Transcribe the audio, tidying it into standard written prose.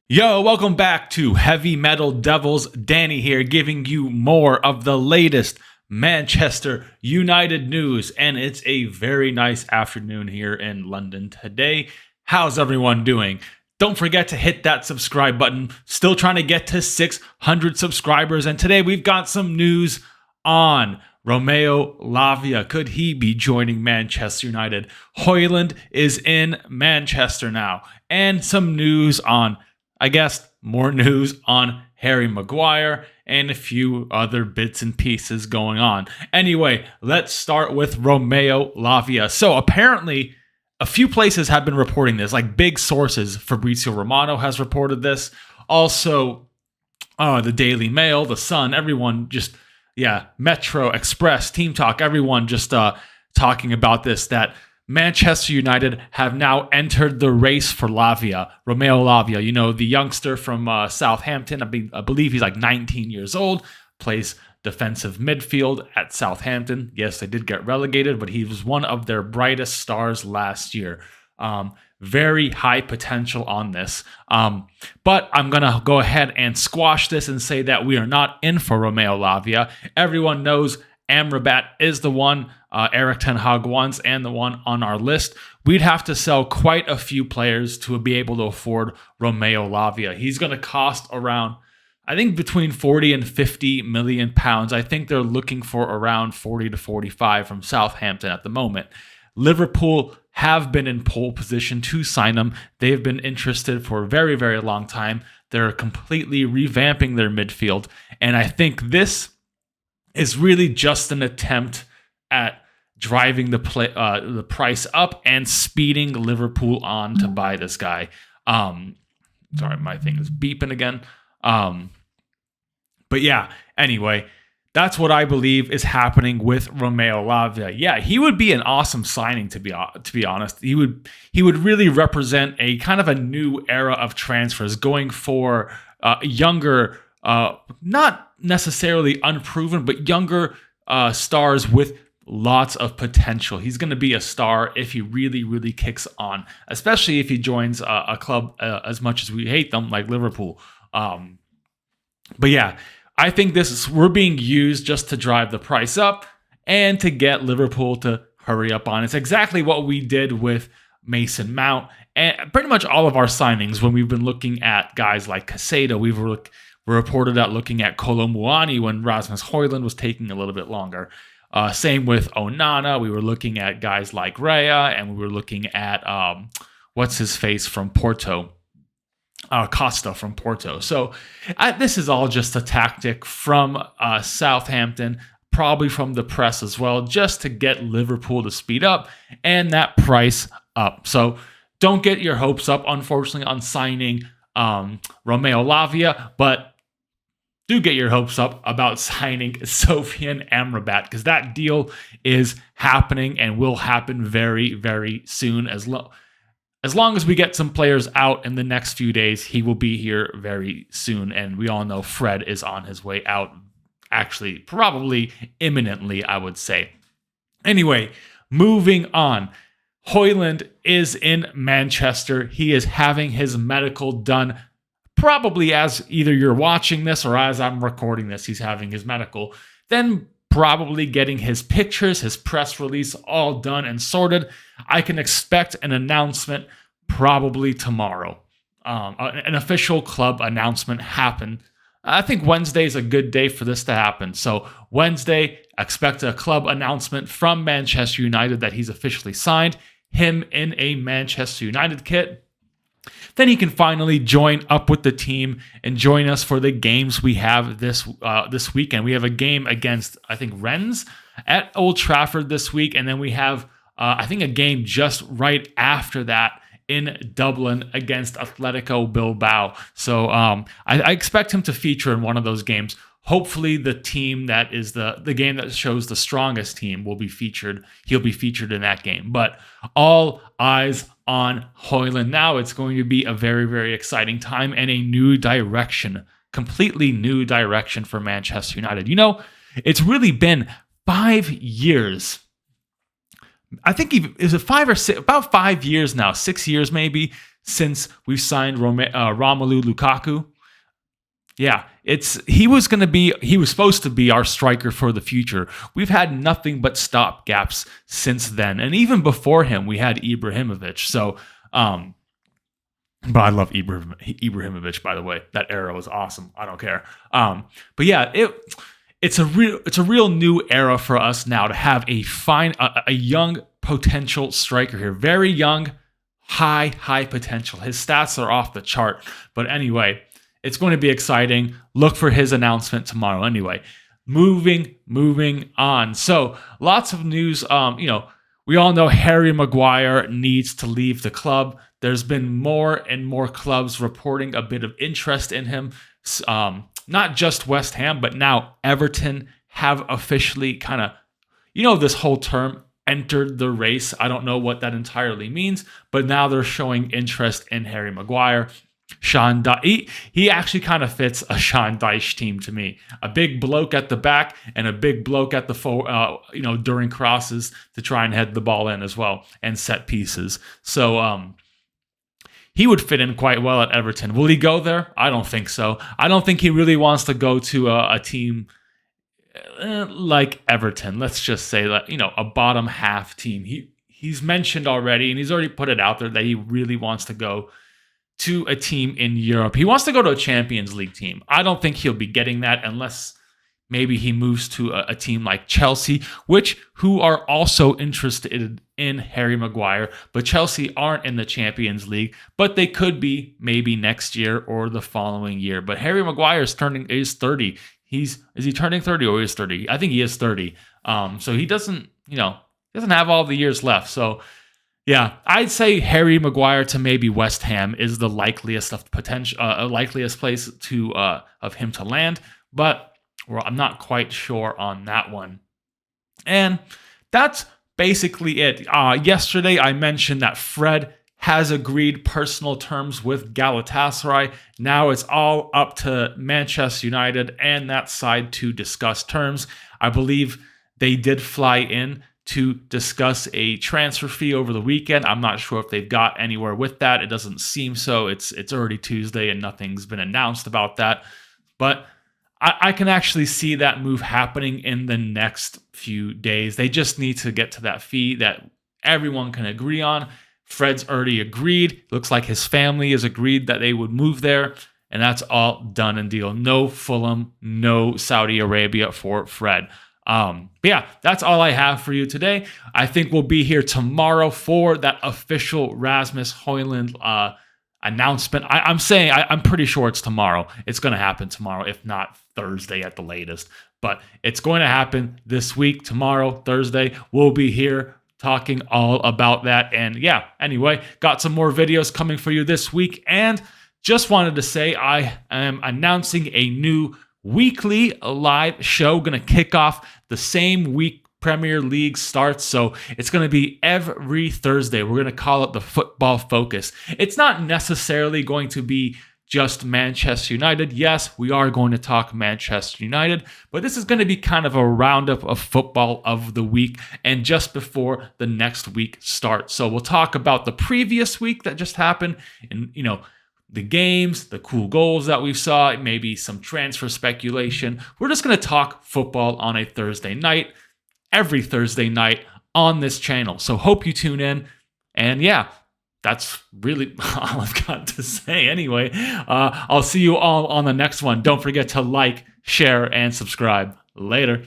Yo, welcome back to Heavy Metal Devils. Danny here, giving you more of the latest Manchester United news. And it's a very nice afternoon here in London today. How's everyone doing? Don't forget to hit that subscribe button. Still trying to get to 600 subscribers. And today we've got some news on Romeo Lavia. Could he be joining Manchester United? HOJLUND is in Manchester now. And some news on, I guess, more news on Harry Maguire and a few other bits and pieces going on. Anyway, let's start with Romeo Lavia. So apparently, a few places have been reporting this, like big sources. Fabrizio Romano has reported this. Also, the Daily Mail, The Sun, everyone just, Metro, Express, Team Talk, everyone just talking about this, that Manchester United have now entered the race for Lavia, Romeo Lavia, the youngster from Southampton. I believe he's like 19 years old, plays defensive midfield at Southampton. Yes, they did get relegated, but he was one of their brightest stars last year. Very high potential on this. But I'm going to go ahead and squash this and say that we are not in for Romeo Lavia. Everyone knows Amrabat is the one Eric Ten Hag wants and the one on our list. We'd have to sell quite a few players to be able to afford Romeo Lavia. He's going to cost around, I think, between 40 and 50 million pounds. I think they're looking for around 40 to 45 from Southampton at the moment. Liverpool have been in pole position to sign him. They've been interested for a very, very long time. They're completely revamping their midfield. And I think this is really just an attempt at driving the price up and speeding Liverpool on to buy this guy. Sorry, my thing is beeping again. But yeah, anyway, that's what I believe is happening with Romeo Lavia. Yeah, he would be an awesome signing, to be honest. He would really represent a kind of a new era of transfers, going for younger, not necessarily unproven, but younger stars with lots of potential. He's going to be a star if he really, really kicks on, especially if he joins a club as much as we hate them, like Liverpool. But yeah, I think we're being used just to drive the price up and to get Liverpool to hurry up on. It's exactly what we did with Mason Mount and pretty much all of our signings when we've been looking at guys like Casado. We're reported at looking at Kolo Muani when Rasmus HOJLUND was taking a little bit longer. Same with Onana. We were looking at guys like Raya, and we were looking at what's his face from Porto, Costa from Porto. So this is all just a tactic from Southampton, probably from the press as well, just to get Liverpool to speed up and that price up. So don't get your hopes up, unfortunately, on signing Romeo Lavia, but do get your hopes up about signing Sofyan Amrabat, because that deal is happening and will happen very, very soon. As long as we get some players out in the next few days, he will be here very soon. And we all know Fred is on his way out, actually, probably imminently, I would say. Anyway, moving on. HOJLUND is in Manchester. He is having his medical done. Probably as either you're watching this or as I'm recording this, he's having his medical. Then probably getting his pictures, his press release all done and sorted. I can expect an announcement probably tomorrow. An official club announcement happen. I think Wednesday is a good day for this to happen. So Wednesday, expect a club announcement from Manchester United that he's officially signed. Him in a Manchester United kit. Then he can finally join up with the team and join us for the games we have this weekend. We have a game against, I think, Rennes at Old Trafford this week. And then we have, I think, a game just right after that in Dublin against Atletico Bilbao. So I expect him to feature in one of those games. Hopefully the team that is the game that shows the strongest team will be featured. He'll be featured in that game. But all eyes on HOJLUND now. It's going to be a very, very exciting time and a new direction, completely new direction for Manchester United. It's really been 5 years. I think is it 5 or 6, about 5 years now, 6 years maybe, since we've signed Romelu Lukaku. Yeah, he was supposed to be our striker for the future. We've had nothing but stopgaps since then, and even before him, we had Ibrahimovic. So, but I love Ibrahimovic. By the way, that era was awesome. I don't care. But yeah, it's a real new era for us now to have a young potential striker here. Very young, high potential. His stats are off the chart. But anyway, it's going to be exciting. Look for his announcement tomorrow. Anyway, moving on. So lots of news. We all know Harry Maguire needs to leave the club. There's been more and more clubs reporting a bit of interest in him. Not just West Ham, but now Everton have officially kind of, this whole term, entered the race. I don't know what that entirely means, but now they're showing interest in Harry Maguire. He actually kind of fits a Sean Dyche team to me. A big bloke at the back and a big bloke at the during crosses to try and head the ball in as well, and set pieces. So he would fit in quite well at Everton. Will he go there? I don't think so. I don't think he really wants to go to a team like Everton. Let's just say that, a bottom half team. He's mentioned already, and he's already put it out there that he really wants to go to a team in Europe. He wants to go to a Champions League team. I don't think he'll be getting that unless maybe he moves to a team like Chelsea, who are also interested in Harry Maguire, but Chelsea aren't in the Champions League, but they could be maybe next year or the following year. But Harry Maguire is 30. Is he turning 30 or is 30? I think he is 30. So he doesn't have all the years left. So yeah, I'd say Harry Maguire to maybe West Ham is the likeliest place of him to land, but I'm not quite sure on that one. And that's basically it. Yesterday, I mentioned that Fred has agreed personal terms with Galatasaray. Now it's all up to Manchester United and that side to discuss terms. I believe they did fly in to discuss a transfer fee over the weekend. I'm not sure if they've got anywhere with that. It doesn't seem so. It's already Tuesday and nothing's been announced about that. But I can actually see that move happening in the next few days. They just need to get to that fee that everyone can agree on. Fred's already agreed. Looks like his family has agreed that they would move there. And that's all done and deal. No Fulham, no Saudi Arabia for Fred. But yeah, that's all I have for you today. I think we'll be here tomorrow for that official Rasmus Højlund announcement. I'm pretty sure it's tomorrow. It's going to happen tomorrow, if not Thursday at the latest. But it's going to happen this week, tomorrow, Thursday. We'll be here talking all about that. And yeah, anyway, got some more videos coming for you this week. And just wanted to say I am announcing a new weekly live show, going to kick off the same week Premier League starts. So it's going to be every Thursday. We're going to call it the Football Focus. It's not necessarily going to be just Manchester United. Yes, we are going to talk Manchester United, but this is going to be kind of a roundup of football of the week and just before the next week starts. So we'll talk about the previous week that just happened and, the games, the cool goals that we saw, maybe some transfer speculation. We're just going to talk football on a Thursday night, every Thursday night on this channel. So hope you tune in. And yeah, that's really all I've got to say anyway. I'll see you all on the next one. Don't forget to like, share, and subscribe. Later.